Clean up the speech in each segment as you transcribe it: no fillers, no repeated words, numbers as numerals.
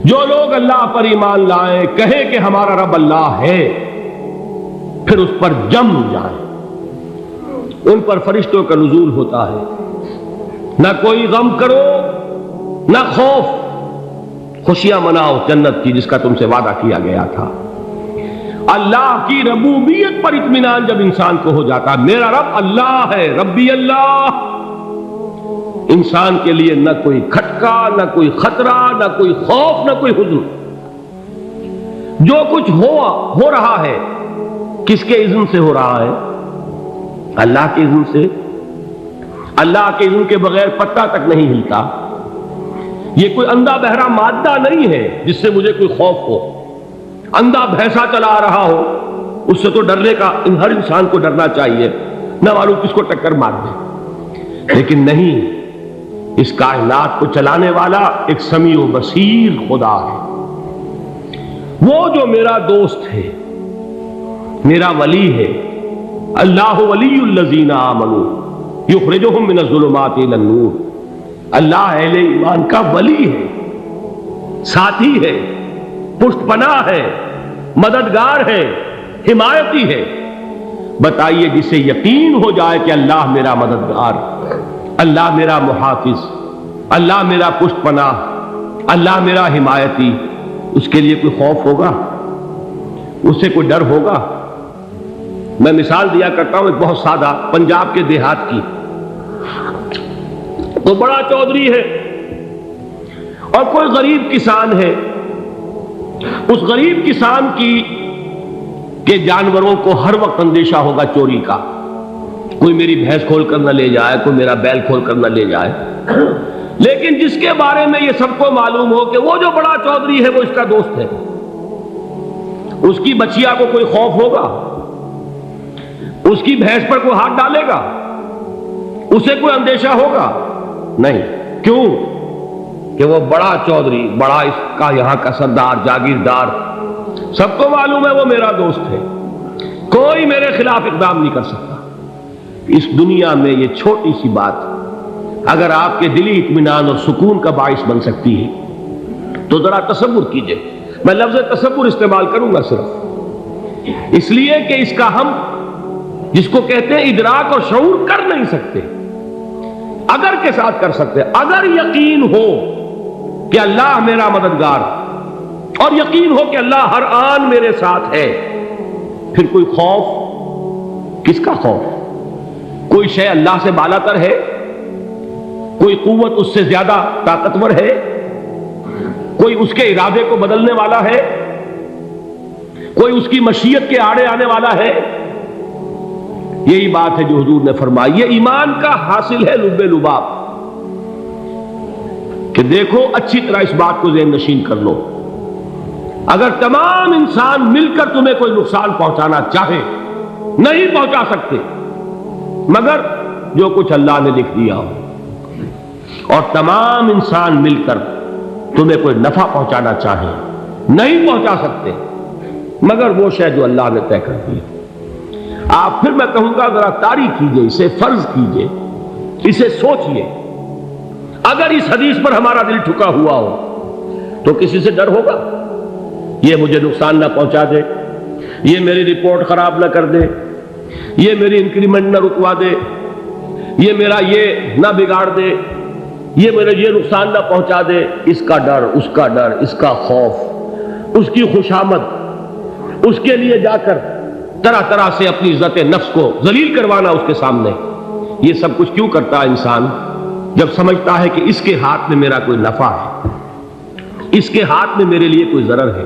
جو لوگ اللہ پر ایمان لائیں، کہیں کہ ہمارا رب اللہ ہے، پھر اس پر جم جائیں، ان پر فرشتوں کا نزول ہوتا ہے۔ نہ کوئی غم کرو نہ خوف، خوشیاں مناؤ جنت کی جس کا تم سے وعدہ کیا گیا تھا۔ اللہ کی ربوبیت پر اطمینان جب انسان کو ہو جاتا، میرا رب اللہ ہے، ربی اللہ، انسان کے لیے نہ کوئی کھٹکا، نہ کوئی خطرہ، نہ کوئی خوف، نہ کوئی حزن۔ جو کچھ ہو رہا ہے کس کے اذن سے ہو رہا ہے؟ اللہ کے اذن سے۔ اللہ کے اذن کے بغیر پتہ تک نہیں ہلتا۔ یہ کوئی اندھا بہرا مادہ نہیں ہے جس سے مجھے کوئی خوف ہو۔ اندھا بھینسا چلا آ رہا ہو اس سے تو ڈرنے کا ہر انسان کو ڈرنا چاہیے، نہ معلوم کس کو ٹکر مار دے۔ لیکن نہیں، اس کائنات کو چلانے والا ایک سمیع و بصیر خدا ہے۔ وہ جو میرا دوست ہے، میرا ولی ہے۔ اللہ ولی الذین آمنوا یخرجہم من الظلمات الی النور۔ اللہ اہل ایمان کا ولی ہے، ساتھی ہے، پشت پناہ ہے، مددگار ہے، حمایتی ہے۔ بتائیے جسے یقین ہو جائے کہ اللہ میرا مددگار، اللہ میرا محافظ، اللہ میرا پشت پناہ، اللہ میرا حمایتی، اس کے لیے کوئی خوف ہوگا؟ اس سے کوئی ڈر ہوگا؟ میں مثال دیا کرتا ہوں ایک بہت سادہ، پنجاب کے دیہات کی۔ تو بڑا چودھری ہے اور کوئی غریب کسان ہے۔ اس غریب کسان کے جانوروں کو ہر وقت اندیشہ ہوگا چوری کا، کوئی میری بھینس کھول کر نہ لے جائے، کوئی میرا بیل کھول کر نہ لے جائے۔ لیکن جس کے بارے میں یہ سب کو معلوم ہو کہ وہ جو بڑا چودھری ہے وہ اس کا دوست ہے، اس کی بچیا کو کوئی خوف ہوگا؟ اس کی بھینس پر کوئی ہاتھ ڈالے گا؟ اسے کوئی اندیشہ ہوگا؟ نہیں۔ کیوں؟ کہ وہ بڑا چودھری، بڑا اس کا یہاں کا سردار، جاگیردار، سب کو معلوم ہے وہ میرا دوست ہے، کوئی میرے خلاف اقدام نہیں کر سکتا۔ اس دنیا میں یہ چھوٹی سی بات اگر آپ کے دلی اطمینان اور سکون کا باعث بن سکتی ہے تو ذرا تصور کیجئے۔ میں لفظ تصور استعمال کروں گا صرف اس لیے کہ اس کا ہم جس کو کہتے ہیں ادراک اور شعور کر نہیں سکتے، اگر کے ساتھ کر سکتے۔ اگر یقین ہو کہ اللہ میرا مددگار اور یقین ہو کہ اللہ ہر آن میرے ساتھ ہے، پھر کوئی خوف؟ کس کا خوف؟ کوئی شے اللہ سے بالا تر ہے؟ کوئی قوت اس سے زیادہ طاقتور ہے؟ کوئی اس کے ارادے کو بدلنے والا ہے؟ کوئی اس کی مشیت کے آڑے آنے والا ہے؟ یہی بات ہے جو حضور نے فرمائی۔ یہ ایمان کا حاصل ہے لب لباب، کہ دیکھو اچھی طرح اس بات کو ذہن نشین کر لو، اگر تمام انسان مل کر تمہیں کوئی نقصان پہنچانا چاہے نہیں پہنچا سکتے، مگر جو کچھ اللہ نے لکھ دیا ہو، اور تمام انسان مل کر تمہیں کوئی نفع پہنچانا چاہے نہیں پہنچا سکتے، مگر وہ شے جو اللہ نے طے کر دی۔ آپ پھر میں کہوں گا ذرا طاری کیجئے، اسے فرض کیجئے، اسے سوچئے۔ اگر اس حدیث پر ہمارا دل ٹھکا ہوا ہو تو کسی سے ڈر ہوگا؟ یہ مجھے نقصان نہ پہنچا دے، یہ میری رپورٹ خراب نہ کر دے، یہ میری انکریمنٹ نہ رکوا دے، یہ میرا یہ نہ بگاڑ دے، یہ میرے یہ نقصان نہ پہنچا دے۔ اس کا ڈر، اس کا ڈر، اس کا خوف، اس کی خوشامد، اس کے لیے جا کر طرح طرح سے اپنی عزت نفس کو ذلیل کروانا اس کے سامنے، یہ سب کچھ کیوں کرتا ہے انسان؟ جب سمجھتا ہے کہ اس کے ہاتھ میں میرا کوئی نفع ہے، اس کے ہاتھ میں میرے لیے کوئی ضرر ہے،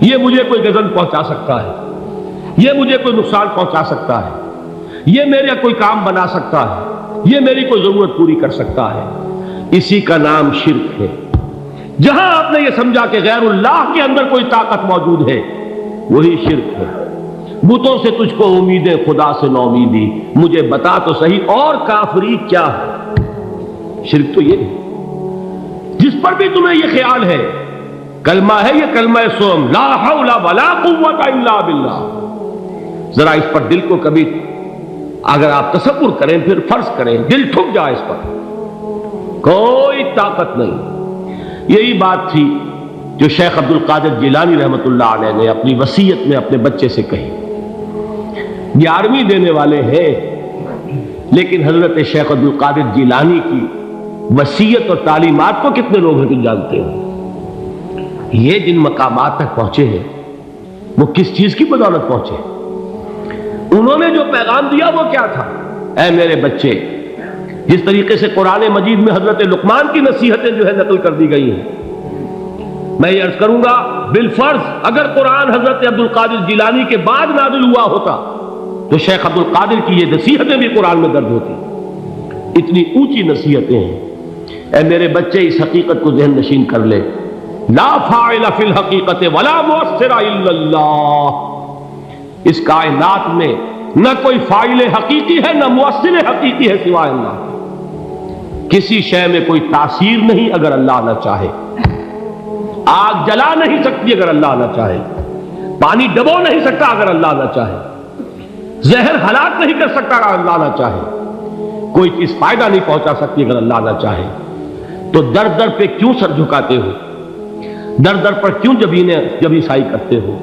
یہ مجھے کوئی غضب پہنچا سکتا ہے، یہ مجھے کوئی نقصان پہنچا سکتا ہے، یہ میرا کوئی کام بنا سکتا ہے، یہ میری کوئی ضرورت پوری کر سکتا ہے، اسی کا نام شرک ہے۔ جہاں آپ نے یہ سمجھا کہ غیر اللہ کے اندر کوئی طاقت موجود ہے، وہی شرک ہے۔ بتوں سے تجھ کو امیدیں، خدا سے نو امیدی، مجھے بتا تو صحیح اور کافری کیا ہے؟ شرک تو یہ ہے۔ جس پر بھی تمہیں یہ خیال ہے، کلمہ ہے یہ کلمہ سوم، لا حول ولا قوت الا باللہ، ذرا اس پر دل کو کبھی اگر آپ تصور کریں، پھر فرض کریں، دل ٹھک جائے اس پر، کوئی طاقت نہیں۔ یہی بات تھی جو شیخ عبد القادر جیلانی رحمۃ اللہ علیہ نے اپنی وصیت میں اپنے بچے سے کہی. 11ویں دینے والے ہیں، لیکن حضرت شیخ عبد القادر جیلانی کی وصیت اور تعلیمات کو کتنے لوگ ہیں کہ جانتے ہو؟ یہ جن مقامات تک پہنچے ہیں وہ کس چیز کی بدولت پہنچے؟ انہوں نے جو پیغام دیا وہ کیا تھا؟ اے میرے بچے، جس طریقے سے قرآن مجید میں حضرت لقمان کی نصیحتیں جو ہے نقل کر دی گئی ہیں، میں یہ عرض کروں گا بالفرض اگر قرآن حضرت عبد القادر جیلانی کے بعد نازل ہوا ہوتا تو شیخ عبد القادر کی یہ نصیحتیں بھی قرآن میں درج ہوتی. اتنی اونچی نصیحتیں ہیں. اے میرے بچے، اس حقیقت کو ذہن نشین کر لے، لا فاعل فی الحقیقت ولا مؤثر الا اللہ. اس کائنات میں نہ کوئی فاعل حقیقی ہے نہ مؤثر حقیقی ہے سوائے اللہ. کسی شے میں کوئی تاثیر نہیں اگر اللہ نہ چاہے. آگ جلا نہیں سکتی اگر اللہ نہ چاہے. پانی ڈبو نہیں سکتا اگر اللہ نہ چاہے. زہر ہلاک نہیں کر سکتا اگر اللہ نہ چاہے. کوئی چیز فائدہ نہیں پہنچا سکتی اگر اللہ نہ چاہے. تو در در پہ کیوں سر جھکاتے ہو؟ در در پر کیوں جبیں سائی کرتے ہو؟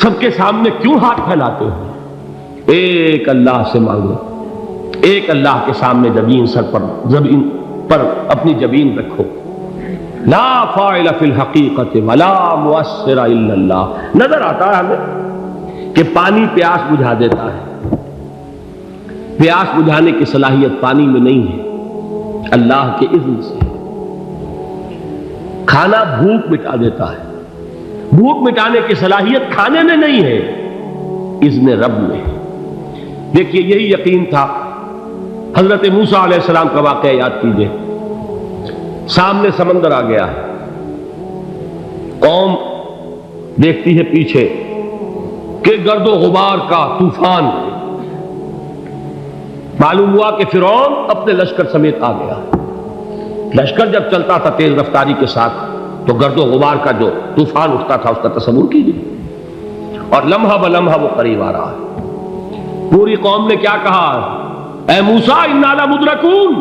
سب کے سامنے کیوں ہاتھ پھیلاتے ہو؟ ایک اللہ سے مانگو. ایک اللہ کے سامنے زمین پر اپنی جبین رکھو. لا فاعل فی الحقیقت ولا مؤثر الا اللہ. نظر آتا ہے ہمیں کہ پانی پیاس بجھا دیتا ہے. پیاس بجھانے کی صلاحیت پانی میں نہیں ہے، اللہ کے اذن سے. کھانا بھوک مٹا دیتا ہے. بھوک مٹانے کی صلاحیت کھانے میں نہیں ہے، اذن رب میں. دیکھیے یہی یقین تھا. حضرت موسیٰ علیہ السلام کا واقعہ یاد کیجئے. سامنے سمندر آ گیا ہے. قوم دیکھتی ہے پیچھے کہ گرد و غبار کا طوفان. معلوم ہوا کہ فرعون اپنے لشکر سمیت آ گیا. لشکر جب چلتا تھا تیز رفتاری کے ساتھ تو گرد و غبار کا جو طوفان اٹھتا تھا اس کا تصور کیجیے. اور لمحہ بلمحہ وہ قریب آ رہا ہے. پوری قوم نے کیا کہا؟ اے موسیٰ انا لمدرکون.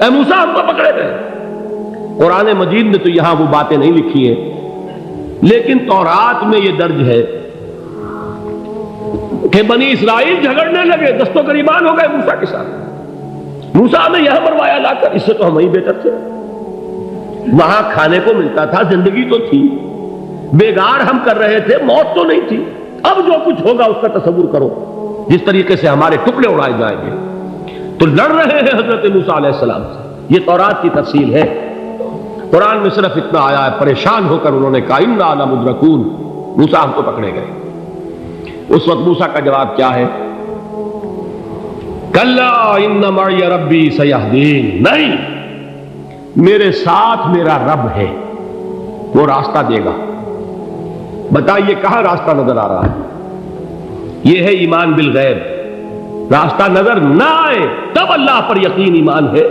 اے موسیٰ ہم کو پکڑے گئے. قرآن مجید نے تو یہاں وہ باتیں نہیں لکھی ہیں، لیکن تورات میں یہ درج ہے کہ بنی اسرائیل جھگڑنے لگے، دست و گریبان ہو گئے موسیٰ کے ساتھ. موسیٰ نے یہاں مروایا لا کر، اس سے تو ہم ہی بہتر تھے. وہاں کھانے کو ملتا تھا، زندگی تو تھی، بیگار ہم کر رہے تھے، موت تو نہیں تھی. اب جو کچھ ہوگا اس کا تصور کرو، جس طریقے سے ہمارے ٹکڑے اڑائے جائیں گے. تو لڑ رہے ہیں حضرت موسیٰ علیہ السلام سے. یہ تورات کی تفصیل ہے. قرآن میں صرف اتنا آیا ہے، پریشان ہو کر انہوں نے کہا انا لمدرکون. موسیٰ ہم کو پکڑے گئے. اس وقت موسیٰ کا جواب کیا ہے؟ کلا ان معی ربی سیہدین. نہیں، میرے ساتھ میرا رب ہے، وہ راستہ دے گا. بتائیے کہاں راستہ نظر آ رہا ہے؟ یہ ہے ایمان بالغیب. راستہ نظر نہ آئے تب اللہ پر یقین ایمان ہے.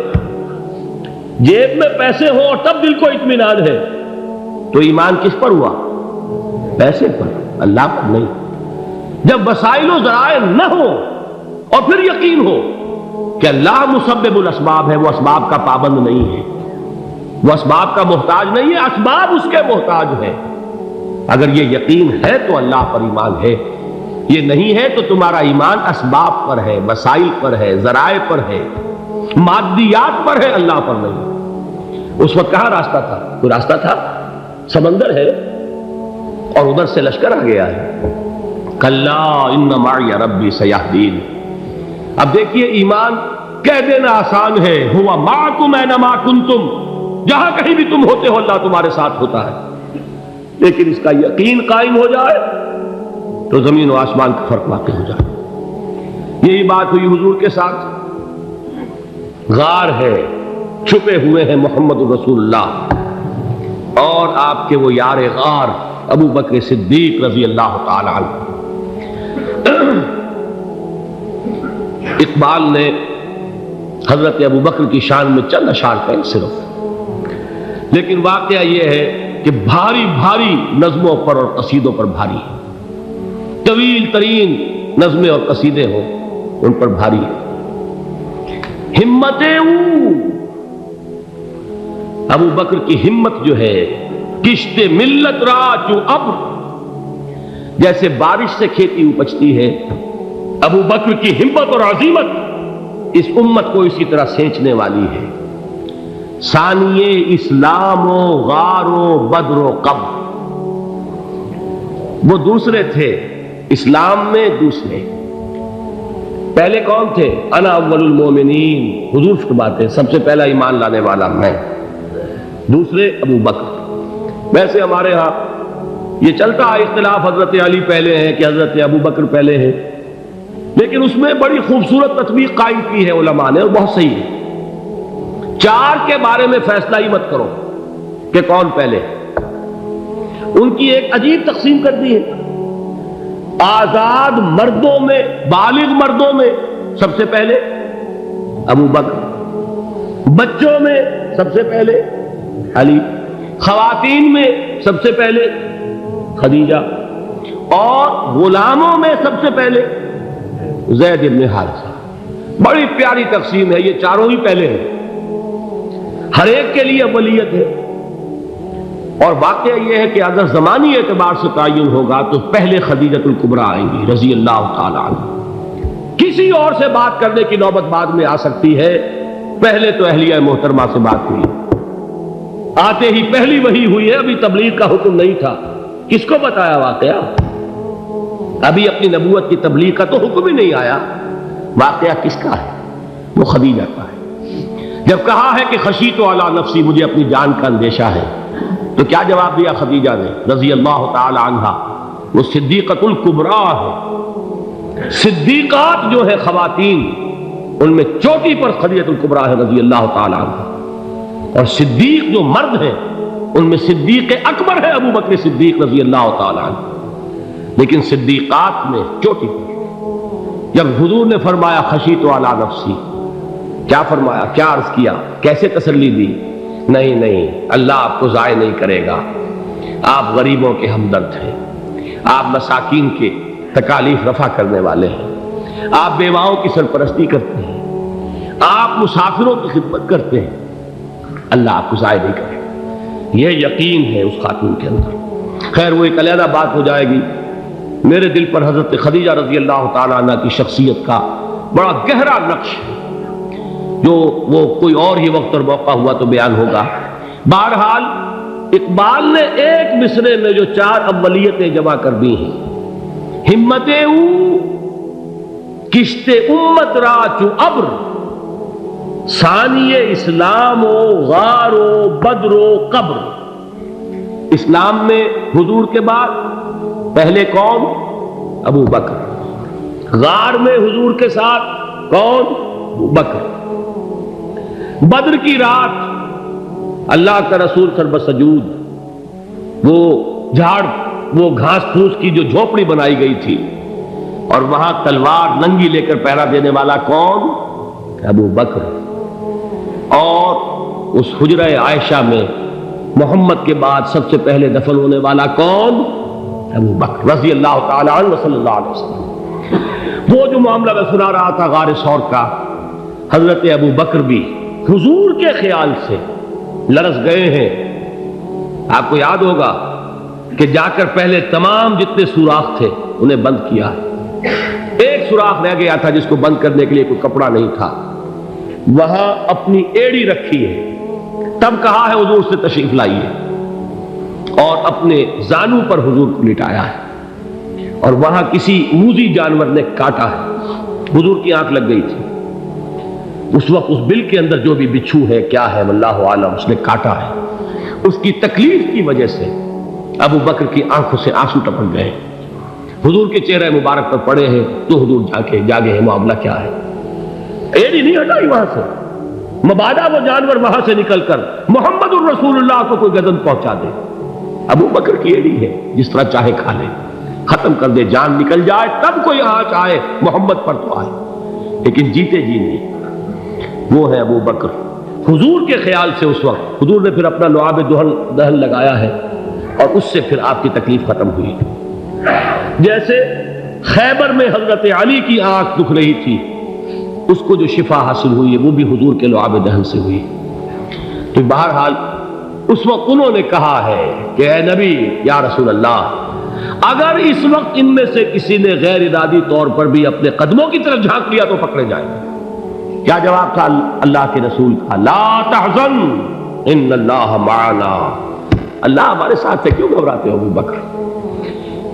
جیب میں پیسے ہوں اور تب دل کو اطمینان ہے تو ایمان کس پر ہوا؟ پیسے پر، اللہ پر نہیں. جب وسائل و ذرائع نہ ہو اور پھر یقین ہو کہ اللہ مسبب الاسباب ہے، وہ اسباب کا پابند نہیں ہے، وہ اسباب کا محتاج نہیں ہے، اسباب اس کے محتاج ہے. اگر یہ یقین ہے تو اللہ پر ایمان ہے. یہ نہیں ہے تو تمہارا ایمان اسباب پر ہے، وسائل پر ہے، ذرائع پر ہے، مادیات پر ہے، اللہ پر نہیں. اس وقت کہاں راستہ تھا؟ کوئی راستہ تھا؟ سمندر ہے اور ادھر سے لشکر آ گیا ہے. کلا ان معی ربی سیہدین. اب دیکھیے ایمان کہہ دینا آسان ہے، ہوا معکم اینما کنتم. جہاں کہیں بھی تم ہوتے ہو اللہ تمہارے ساتھ ہوتا ہے. لیکن اس کا یقین قائم ہو جائے تو زمین و آسمان کا فرق واقع ہو جائے. یہی بات ہوئی حضور کے ساتھ. غار ہے، چھپے ہوئے ہیں محمد رسول اللہ اور آپ کے وہ یار غار ابو بکر صدیق رضی اللہ تعالی عنہ. اقبال نے حضرت ابو بکر کی شان میں چند اشعار کہیں صرف، لیکن واقعہ یہ ہے کہ بھاری بھاری نظموں پر اور قصیدوں پر بھاری ہے. طویل ترین نظمیں اور قصیدے ہوں ان پر بھاری ہے. ہمتیں ابو بکر کی ہمت جو ہے کشت ملت را چو ابر، جیسے بارش سے کھیتی اپجتی ہے، ابو بکر کی ہمت اور عزیمت اس امت کو اسی طرح سینچنے والی ہے۔ ثانیے اسلام و غار و بدر و قبر، وہ دوسرے تھے اسلام میں، دوسرے پہلے کون تھے؟ انا اول المومنین، حضور فرماتے سب سے پہلا ایمان لانے والا میں، دوسرے ابو بکر۔ ویسے ہمارے ہاں یہ چلتا ہے اختلاف، حضرت علی پہلے ہیں کہ حضرت ابو بکر پہلے ہیں، لیکن اس میں بڑی خوبصورت تطبیق قائم کی ہے علماء نے، اور بہت صحیح ہے۔ چار کے بارے میں فیصلہ ہی مت کرو کہ کون پہلے، ان کی ایک عجیب تقسیم کر دی ہے۔ آزاد مردوں میں، بالغ مردوں میں سب سے پہلے ابو بکر، بچوں میں سب سے پہلے علی، خواتین میں سب سے پہلے خدیجہ، اور غلاموں میں سب سے پہلے زید بن حارثہ۔ بڑی پیاری تقسیم ہے، یہ چاروں ہی پہلے ہیں، ہر ایک کے لیے اولیت ہے۔ اور واقعہ یہ ہے کہ اگر زمانی اعتبار سے تعین ہوگا تو پہلے خدیجۃ الکبریٰ آئیں گی رضی اللہ تعالی عنہ، کسی اور سے بات کرنے کی نوبت بعد میں آ سکتی ہے، پہلے تو اہلیہ محترمہ سے بات ہوئی، آتے ہی پہلی وحی ہوئی ہے، ابھی تبلیغ کا حکم نہیں تھا۔ کس کو بتایا واقعہ؟ ابھی اپنی نبوت کی تبلیغ کا تو حکم ہی نہیں آیا، واقعہ کس کا ہے؟ وہ خدیجہ کا ہے۔ جب کہا ہے کہ خشیت علی نفسی، مجھے اپنی جان کا اندیشہ ہے، تو کیا جواب دیا خدیجہ نے رضی اللہ تعالی عنہا؟ وہ صدیقۃ الکبریٰ ہے، صدیقات جو ہے خواتین ان میں چوٹی پر خدیجۃ الکبریٰ ہے رضی اللہ تعالی عنہا، اور صدیق جو مرد ہیں ان میں صدیق اکبر ہے ابو بکر صدیق رضی اللہ تعالی عنہ، لیکن صدیقات میں چوٹی پر۔ جب حضور نے فرمایا خشیت علی نفسی، کیا فرمایا، کیا عرض کیا، کیسے تسلی دی؟ نہیں نہیں، اللہ آپ کو ضائع نہیں کرے گا، آپ غریبوں کے ہمدرد ہیں، آپ مساکین کے تکالیف رفع کرنے والے ہیں، آپ بیواؤں کی سرپرستی کرتے ہیں، آپ مسافروں کی خدمت کرتے ہیں، اللہ آپ کو ضائع نہیں کرے گا۔ یہ یقین ہے اس خاتون کے اندر۔ خیر وہ ایک علیحدہ بات ہو جائے گی۔ میرے دل پر حضرت خدیجہ رضی اللہ تعالیٰ عنہ کی شخصیت کا بڑا گہرا نقش ہے، جو وہ کوئی اور ہی وقت اور موقع ہوا تو بیان ہوگا۔ بہرحال اقبال نے ایک مصرے میں جو چار اولیتیں جمع کر دی ہیں، ہمت او کشت امت را چو ابر، ثانی اسلام و غار و بدر و قبر۔ اسلام میں حضور کے بعد پہلے کون؟ ابو بکر۔ غار میں حضور کے ساتھ کون؟ ابو بکر۔ بدر کی رات اللہ کا رسول سر سجود، وہ جھاڑ، وہ گھاس پھوس کی جو جھوپڑی بنائی گئی تھی، اور وہاں تلوار ننگی لے کر پہرا دینے والا کون؟ ابو بکر۔ اور اس حجرہ عائشہ میں محمد کے بعد سب سے پہلے دفن ہونے والا کون؟ ابو بکر رضی اللہ تعالی عنہ صلی اللہ علیہ وسلم۔ وہ جو معاملہ میں سنا رہا تھا غار ثور کا، حضرت ابو بکر بھی حضور کے خیال سے لرز گئے ہیں۔ آپ کو یاد ہوگا کہ جا کر پہلے تمام جتنے سوراخ تھے انہیں بند کیا ہے، ایک سوراخ رہ گیا تھا جس کو بند کرنے کے لیے کوئی کپڑا نہیں تھا، وہاں اپنی ایڑی رکھی ہے، تب کہا ہے حضور سے تشریف لائیے، اور اپنے زانو پر حضور کو لٹایا ہے، اور وہاں کسی موذی جانور نے کاٹا ہے، حضور کی آنکھ لگ گئی تھی، اس وقت اس بل کے اندر جو بھی بچھو ہے کیا ہے واللہ عالم، اس نے کاٹا ہے، اس کی تکلیف کی وجہ سے ابو بکر کی آنکھوں سے آنسو ٹپک گئے، حضور کے چہرے مبارک پر پڑے ہیں، تو حضور جاگے ہیں، معاملہ کیا ہے؟ ایڑی نہیں ہٹائی وہاں سے، مبادا وہ جانور وہاں سے نکل کر محمد الرسول اللہ کو کوئی گزن پہنچا دے، ابو بکر کی ایڑی ہے، جس طرح چاہے کھا لے، ختم کر دے، جان نکل جائے تب کوئی آنچ آئے، محمد پر تو آئے، لیکن جیتے جی نہیں۔ وہ ہے ابو بکر۔ حضور کے خیال سے اس وقت حضور نے پھر اپنا لعاب دہن لگایا ہے، اور اس سے پھر آپ کی تکلیف ختم ہوئی۔ جیسے خیبر میں حضرت علی کی آنکھ دکھ رہی تھی، اس کو جو شفا حاصل ہوئی ہے وہ بھی حضور کے لعاب دہن سے ہوئی۔ تو بہرحال اس وقت انہوں نے کہا ہے کہ اے نبی یا رسول اللہ، اگر اس وقت ان میں سے کسی نے غیر ارادی طور پر بھی اپنے قدموں کی طرف جھانک لیا تو پکڑے جائیں گے۔ کیا جواب تھا اللہ کے رسول کا؟ لا تحزن ان اللہ معنا، اللہ ہمارے ساتھ ہے، کیوں گھبراتے ہو ابو بکر؟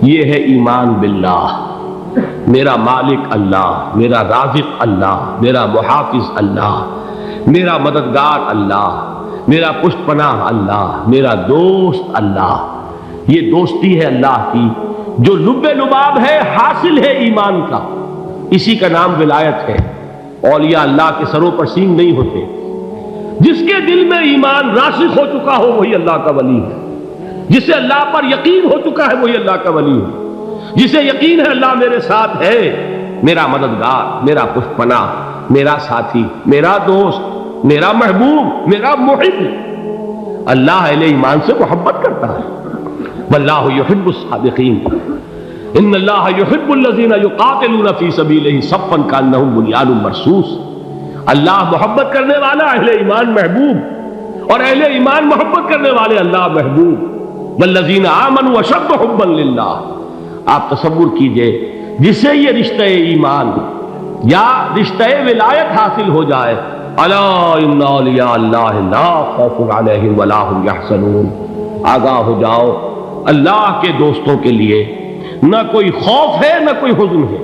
یہ ہے ایمان باللہ، میرا مالک اللہ، میرا رازق اللہ، میرا محافظ اللہ، میرا مددگار اللہ، میرا پشت پناہ اللہ، میرا دوست اللہ۔ یہ دوستی ہے اللہ کی جو لب لباب ہے، حاصل ہے ایمان کا، اسی کا نام ولایت ہے۔ اولیاء اللہ کے سروں پر سینگ نہیں ہوتے، جس کے دل میں ایمان راسخ ہو چکا ہو وہی اللہ کا ولی ہے، جسے اللہ پر یقین ہو چکا ہے وہی اللہ کا ولی ہے، جسے یقین ہے اللہ میرے ساتھ ہے، میرا مددگار، میرا پشت پناہ، میرا ساتھی، میرا دوست، میرا محبوب، میرا محب۔ اللہ اہل ایمان سے محبت کرتا ہے۔ واللہ یحب الصادقین، ان اللہ یحب الذین یقاتلون فی سبیلہ صفا کانہم بنیان مرصوص۔ اللہ محبت کرنے والا، اہل ایمان محبوب، اور اہل ایمان محبت کرنے والے اللہ محبوب۔ والذین آمنوا اشد حبا للہ۔ آپ تصور کیجئے جسے یہ رشتہ ایمان یا رشتہ ولایت حاصل ہو جائے، الا ان اولیاء اللہ لا خوف علیہم ولا هم یحزنون، آگاہ ہو جاؤ، اللہ کے دوستوں کے لیے نہ کوئی خوف ہے نہ کوئی حزن ہے۔